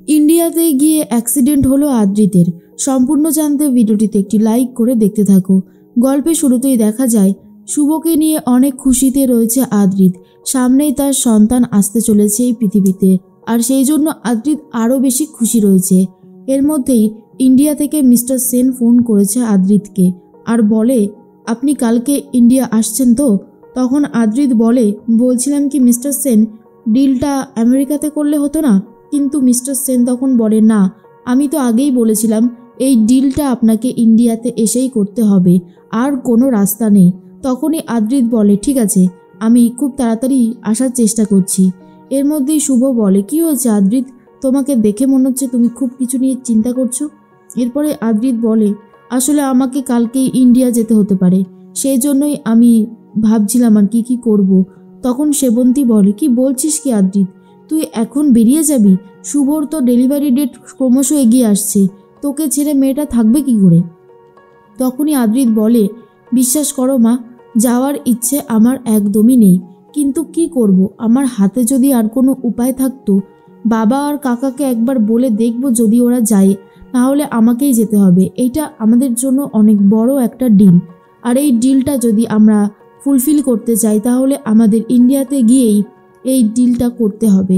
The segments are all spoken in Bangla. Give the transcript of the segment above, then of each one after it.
ইন্ডিয়াতে গিয়ে অ্যাক্সিডেন্ট হলো আদ্রিতের। সম্পূর্ণ জানতে ভিডিওটিতে একটি লাইক করে দেখতে থাকো। গল্পের শুরুতেই দেখা যায় শুভকে নিয়ে অনেক খুশিতে রয়েছে আদ্রিত। সামনেই তার সন্তান আসতে চলেছে এই পৃথিবীতে, আর সেই জন্য আদ্রিত আরও বেশি খুশি রয়েছে। এর মধ্যেই ইন্ডিয়া থেকে মিস্টার সেন ফোন করেছে আদ্রিতকে আর বলে, আপনি কালকে ইন্ডিয়া আসছেন তো? তখন আদ্রিত বলে, বলছিলাম কি মিস্টার সেন, ডিলটা আমেরিকাতে করলে হতো না? কিন্তু মিস্টার সেন তখন বলে, না, আমি তো আগেই বলেছিলাম এই ডিলটা আপনাকে ইন্ডিয়াতে এসেই করতে হবে, আর কোনো রাস্তা নেই। তখনই আদ্রিত বলে, ঠিক আছে, আমি খুব তাড়াতাড়ি আসার চেষ্টা করছি। এর মধ্যেই শুভ বলে, কি হয়েছে আদ্রিত? তোমাকে দেখে মনে হচ্ছে তুমি খুব কিছু নিয়ে চিন্তা করছো। এরপরে আদ্রিত বলে, আসলে আমাকে কালকেই ইন্ডিয়া যেতে হতে পারে, সেই জন্যই আমি ভাবছিলাম আর কি করব। তখন সেবন্তী বলে, কি বলছিস কি আদ্রিত, তুই এখন বেরিয়ে যাবি? শুভর তো ডেলিভারি ডেট ক্রমশ এগিয়ে আসছে, তোকে ছেড়ে মেয়েটা থাকবে কি করে? তখনই আদ্রিত বলে, বিশ্বাস করো মা, যাওয়ার ইচ্ছে আমার একদমই নেই, কিন্তু কি করব, আমার হাতে যদি আর কোনো উপায় থাকতো। বাবা আর কাকাকে একবার বলে দেখব যদি ওরা যায়, তাহলে আমাকেই যেতে হবে। এইটা আমাদের জন্য অনেক বড় একটা ডিল, আর এই ডিলটা যদি আমরা ফুলফিল করতে চাই তাহলে আমাদের ইন্ডিয়াতে গিয়েই এই ডিলটা করতে হবে।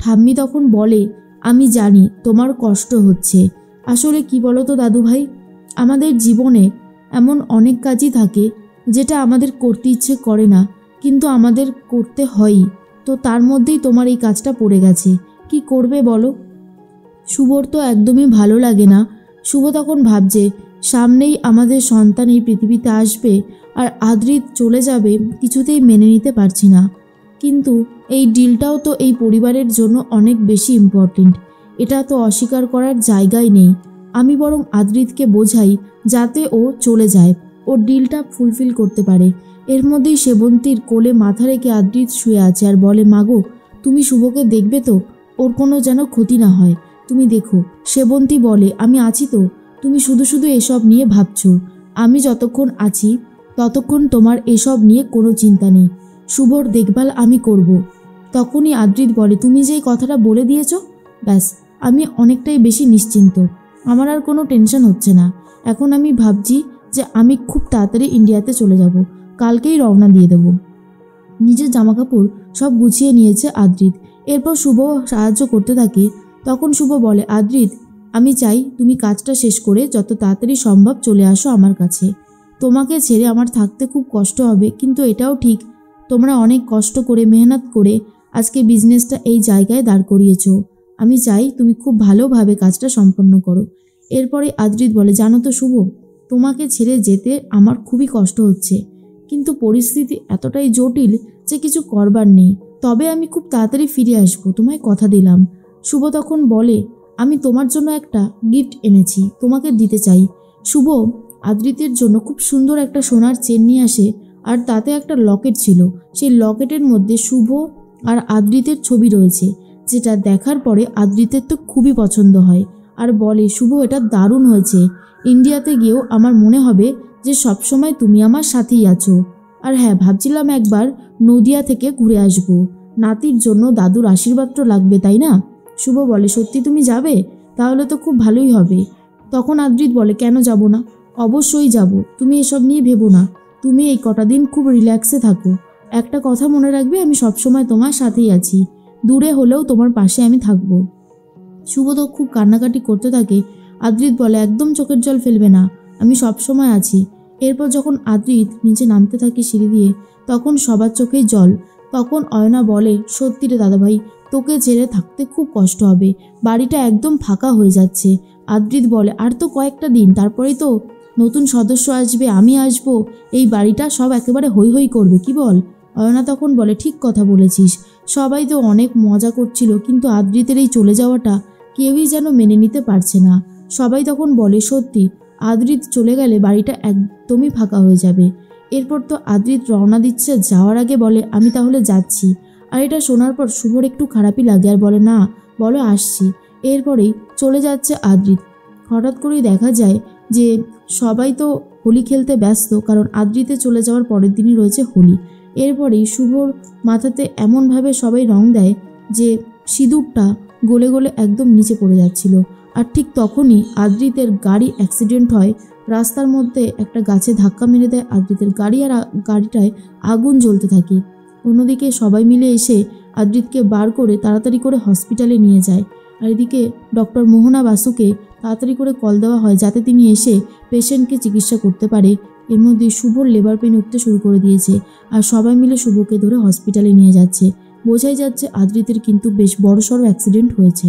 ঠাম্মি তখন বলে, আমি জানি তোমার কষ্ট হচ্ছে। আসলে কি বলো তো দাদু ভাই, আমাদের জীবনে এমন অনেক কাজই থাকে যেটা আমাদের করতে ইচ্ছে করে না, কিন্তু আমাদের করতে হয়ই। তো তার মধ্যেই তোমার এই কাজটা পড়ে গেছে, কি করবে বলো? শুভর তো একদমই ভালো লাগে না। শুভ তখন ভাবছে, সামনেই আমাদের সন্তান এই পৃথিবীতে আসবে আর আদ্রিত চলে যাবে, কিছুতেই মেনে নিতে পারছি না। কিন্তু এই ডিলটাও তো এই পরিবারের জন্য অনেক বেশি ইম্পর্টেন্ট, এটা তো অস্বীকার করার জায়গাই নেই। আমি বরং আদ্রিতকে বোঝাই যাতে ও চলে যায়, ও ডিলটা ফুলফিল করতে পারে। এর মধ্যেই সেবন্তীর কোলে মাথা রেখে আদ্রিত শুয়ে আছে আর বলে, মাগো, তুমি শুভকে দেখবে তো, ওর কোনো যেন ক্ষতি না হয়, তুমি দেখো। সেবন্তী বলে, আমি আছি তো, তুমি শুধু শুধু এসব নিয়ে ভাবছো। আমি যতক্ষণ আছি ততক্ষণ তোমার এসব নিয়ে কোনো চিন্তা নেই, শুভর দেখভাল আমি করব। তখনই আদ্রিত বলে, তুমি যেই কথাটা বলে দিয়েছ, ব্যাস আমি অনেকটাই বেশি নিশ্চিন্ত, আমার আর কোনো টেনশন হচ্ছে না। এখন আমি ভাবছি যে আমি খুব তাড়াতাড়ি ইন্ডিয়াতে চলে যাব, কালকেই রওনা দিয়ে দেব। নিজের জামাকাপড় সব গুছিয়ে নিয়েছে আদ্রিত। এরপর শুভ সাহায্য করতে থাকে। তখন শুভ বলে, আদ্রিত, আমি চাই তুমি কাজটা শেষ করে যত তাড়াতাড়ি সম্ভব চলে আসো আমার কাছে। তোমাকে ছেড়ে আমার থাকতে খুব কষ্ট হবে, কিন্তু এটাও ঠিক, তোমরা অনেক কষ্ট করে মেহনত করে আজকে বিজনেসটা এই জায়গায় দাঁড় করিয়েছো। আমি চাই তুমি খুব ভালোভাবে কাজটা সম্পন্ন করো। এরপরে আদ্রিত বলে, জানো তো শুভ, তোমাকে ছেড়ে যেতে আমার খুবই কষ্ট হচ্ছে, কিন্তু পরিস্থিতি এতটাই জটিল যে কিছু করবার নেই। তবে আমি খুব তাড়াতাড়ি ফিরে আসবো, তোমায় কথা দিলাম। শুভ তখন বলে, আমি তোমার জন্য একটা গিফট এনেছি, তোমাকে দিতে চাই। শুভ আদ্রিতের জন্য খুব সুন্দর একটা সোনার চেন নিয়ে আসে, আর তাতে একটা লকেট ছিল। সেই লকেটের মধ্যে শুভ আর আদ্রিতের ছবি রয়েছে, যেটা দেখার পরে আদ্রিতের তো খুবই পছন্দ হয় আর বলে, শুভ, এটা দারুণ হয়েছে, ইন্ডিয়াতে গিয়েও আমার মনে হবে যে সবসময় তুমি আমার সাথেই আছো। আর হ্যাঁ, ভাবছিলাম একবার নদিয়া থেকে ঘুরে আসবো, নাতির জন্য দাদুর আশীর্বাদ তো লাগবে, তাই না? শুভ বলে, সত্যি তুমি যাবে? তাহলে তো খুব ভালোই হবে। তখন আদ্রিত বলে, কেন যাব না, অবশ্যই যাব, তুমি এসব নিয়ে ভেবো না, তুমি এই কটা দিন খুব রিল্যাক্সে থাকো। একটা কথা মনে রাখবে, আমি সবসময় তোমার সাথেই আছি, দূরে হলেও তোমার পাশে আমি থাকবো। শুভ তো খুব কান্নাকাটি করতে থাকে। আদ্রিত বলে, একদম চোখের জল ফেলবে না, আমি সবসময় আছি। এরপর যখন আদ্রিত নিচে নামতে থাকে সিঁড়ি দিয়ে, তখন সবার চোখেই জল। তখন অয়না বলে, সত্যি রে দাদাভাই, তোকে ছেড়ে থাকতে খুব কষ্ট হবে, বাড়িটা একদম ফাঁকা হয়ে যাচ্ছে। আদ্রিত বলে, আর তো কয়েকটা দিন, তারপরেই তো নতুন সদস্য আসবে, আমি আসবো, এই বাড়িটা সব একেবারে হৈ হৈ করবে, কি বল? অয়না তখন বলে, ঠিক কথা বলেছিস, সবাই তো অনেক মজা করছিল, কিন্তু আদ্রিতের এই চলে যাওয়াটা কেউই যেন মেনে নিতে পারছে না। সবাই তখন বলে, সত্যি, আদ্রিত চলে গেলে বাড়িটা একদমই ফাঁকা হয়ে যাবে। এরপর তো আদ্রিত রওনা দিচ্ছে, যাওয়ার আগে বলে, আমি তাহলে যাচ্ছি। আর এটা শোনার পর শুভর একটু খারাপই লাগে আর বলে, না, বলো আসছি। এরপরেই চলে যাচ্ছে আদ্রিত। হঠাৎ করেই দেখা যায় যে সবাই তো হোলি খেলতে ব্যস্ত, কারণ আদ্রিতে চলে যাওয়ার পরের দিনই রয়েছে হোলি। এরপরেই শুভর মাথাতে এমনভাবে সবাই রং দেয় যে সিঁদুরটা গলে গলে একদম নিচে পড়ে যাচ্ছিল। আর ঠিক তখনই আদ্রিতের গাড়ি অ্যাক্সিডেন্ট হয়। রাস্তার মধ্যে একটা গাছে ধাক্কা মেরে দেয় আদ্রিতের গাড়ি, আর গাড়িটায় আগুন জ্বলতে থাকে। অন্যদিকে সবাই মিলে এসে আদ্রিতকে বার করে তাড়াতাড়ি করে হসপিটালে নিয়ে যায়। আর এদিকে ডক্টর মোহনা বাসুকে তাড়াতাড়ি করে কল দেওয়া হয় যাতে তিনি এসে পেশেন্টকে চিকিৎসা করতে পারে। এর মধ্যে শুভর লেবার পেন উঠতে শুরু করে দিয়েছে, আর সবাই মিলে শুভকে ধরে হসপিটালে নিয়ে যাচ্ছে। বোঝাই যাচ্ছে আদ্রিতের কিন্তু বেশ বড়সড় অ্যাক্সিডেন্ট হয়েছে।